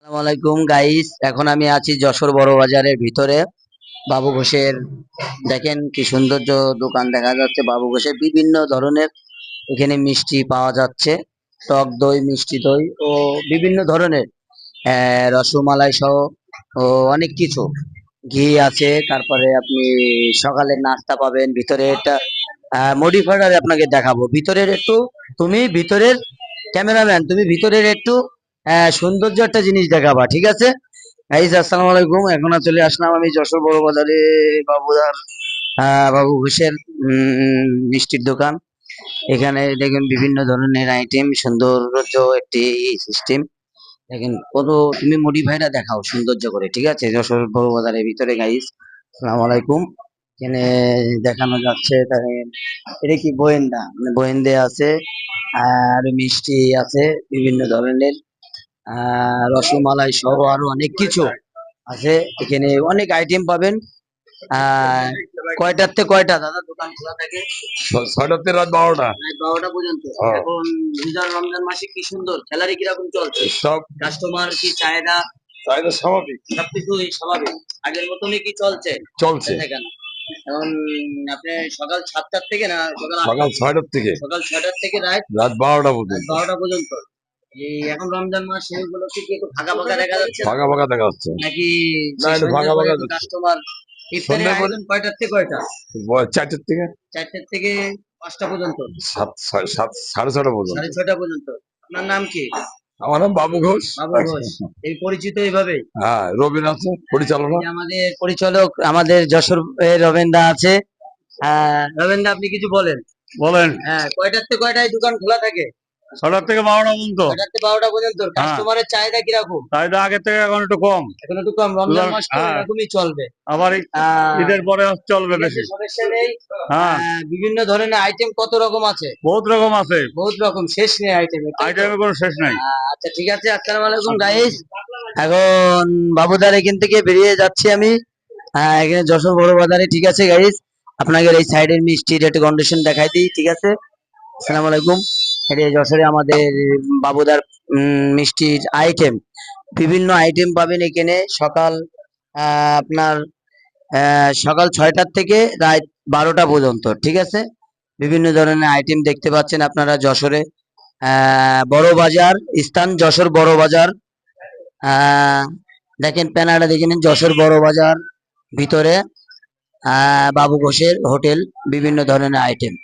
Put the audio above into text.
আসসালামু আলাইকুম গাইস, এখন আমি আছি যশোর বড় বাজারের ভিতরে। বাবু ঘোষের দেখেন কি সৌন্দর্য দোকান দেখা যাচ্ছে। বাবু ঘোষের বিভিন্ন ধরনের এখানে মিষ্টি পাওয়া যাচ্ছে, টক দই, মিষ্টি দই ও বিভিন্ন ধরনের রসমালাই সহ ও অনেক কিছু, ঘি আছে। তারপরে আপনি সকালের নাস্তা পাবেন ভিতরে। এটা মডিফায়ার আপনাকে দেখাবো ভিতরের একটু। তুমি ভিতরের ক্যামেরাম্যান, তুমি ভিতরের একটু সৌন্দর্য একটা জিনিস দেখাবা, ঠিক আছে? গাইস আসসালামু আলাইকুম, এখন চলে আসলাম আমি যশোর বড় বাজারে। বাবুদার বাবু ঘোষের মিষ্টির দোকান। এখানে দেখেন বিভিন্ন ধরনের আইটেম, সৌন্দর্য একটি সিস্টেম। দেখেন কত, তুমি মডিফাইটা দেখাও সৌন্দর্য করে, ঠিক আছে? যশোর বড় বাজারের ভিতরে গাইস। আসসালামু আলাইকুম। এখানে দেখানো যাচ্ছে এটা কি গোয়েন্দা, মানে গোয়েন্দে আছে, আর মিষ্টি আছে বিভিন্ন ধরনের, রসমালাই সহ আরো অনেক কিছু আছে। এখানে অনেক আইটেম পাবেন। আহ কয়টার থেকে কয়টা দাদা দোকান খোলা থাকে? 6টা রাত 12টা। রাত 12টা পর্যন্ত। হ্যাঁ। এখন রোজার রমজান মাসে কি সুন্দর স্যালারি কিরকম চলছে? সব কাস্টমার কি চাহিদা? চাহিদা স্বাভাবিক সবকিছুই স্বাভাবিক, আগের মতনই কি চলছে? চলছে। কেন এখন আপনি সকাল 7টার থেকে না সকাল সকাল 8টা? 6টার থেকে সকাল 6টার থেকে রাত রাত 12টা রাত পর্যন্ত 12টা পর্যন্ত। এই এখন রমজান মাস সেগুলো কি একটু ফাঁকা ফাঁকা দেখা যাচ্ছে ফাঁকা ফাঁকা দেখা যাচ্ছে। নাকি না, শেষ একটু হয়ে ফাঁকা যাওয়ার পরে ফাঁকা একটু যাচ্ছে। কাস্টমার? ইফতারের সন্ধ্যার পরে আয়োজন কয়টার থেকে কয়টা? 4টার থেকে 4টার থেকে 5টা পর্যন্ত, 6:30 পর্যন্ত। 6:30 পর্যন্ত। আপনার নাম কি? আমার নাম বাবু ঘোষ। বাবু ঘোষ। এই পরিচিত এইভাবে? হ্যাঁ, রবিন আছে পরিচালনা। এই যে আমাদের পরিচালক, আমাদের যশোর রবেনদা আছে। রবেনদা আপনি কিছু বলেন। বলেন। কয়টার থেকে কয়টায় দোকান খোলা থাকে? 6টা থেকে 12টা পর্যন্ত। 6টার থেকে 12টা পর্যন্ত। কাস্টমারের চাহিদা কিরকম? চাহিদা আগের থেকে এখন একটু কম। এখন একটু কম, রমজান মাস তো হ্যাঁ, এরকমই চলবে। আবার আহ ঈদের পরে চলবে ঠিক আছে, বেশি। সমস্যা নেই। হ্যাঁ, বিভিন্ন ধরনের আইটেম কত রকম আছে? বহুত রকম আছে। বহুত রকম, শেষ নেই আইটেমের, তাই তো? আইটেমের কোনো শেষ নাই। আচ্ছা ঠিক আছে, আসসালামু আলাইকুম গাইস। এখন বাবুদার এখান থেকে বেরিয়ে যাচ্ছি আমি। এখানে যশোর বড় বাজারে, ঠিক আছে গাইস? আপনাদের এই সাইডের মিষ্টির একটু কন্ডিশন দেখাই দিই, ঠিক আছে? আসসালামু আলাইকুম। এটা যশোরে আমাদের বাবুদার মিষ্টির আইটেম, বিভিন্ন আইটেম পাবেন এখানে। সকাল আপনার সকাল 6টার থেকে রাত 12টা পর্যন্ত, ঠিক আছে? বিভিন্ন ধরনের আইটেম দেখতে পাচ্ছেন আপনারা যশোরে। বড় বাজার, স্থান যশোর বড় বাজার। আহ দেখেন প্যানাটা দেখে নিন, যশোর বড় বাজার ভিতরে বাবু ঘোষের হোটেল, বিভিন্ন ধরনের আইটেম।